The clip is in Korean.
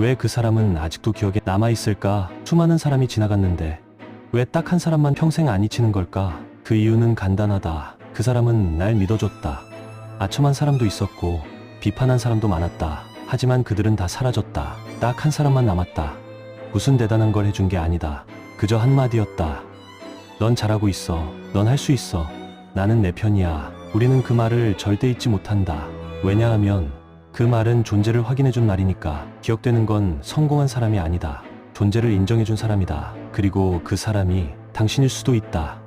왜 그 사람은 아직도 기억에 남아있을까? 수많은 사람이 지나갔는데 왜 딱 한 사람만 평생 안 잊히는 걸까? 그 이유는 간단하다. 그 사람은 날 믿어줬다. 아첨한 사람도 있었고 비판한 사람도 많았다. 하지만 그들은 다 사라졌다. 딱 한 사람만 남았다. 무슨 대단한 걸 해준 게 아니다. 그저 한마디였다. 넌 잘하고 있어. 넌 할 수 있어. 나는 내 편이야. 우리는 그 말을 절대 잊지 못한다. 왜냐하면 그 말은 존재를 확인해준 말이니까. 기억되는 건 성공한 사람이 아니다. 존재를 인정해준 사람이다. 그리고 그 사람이 당신일 수도 있다.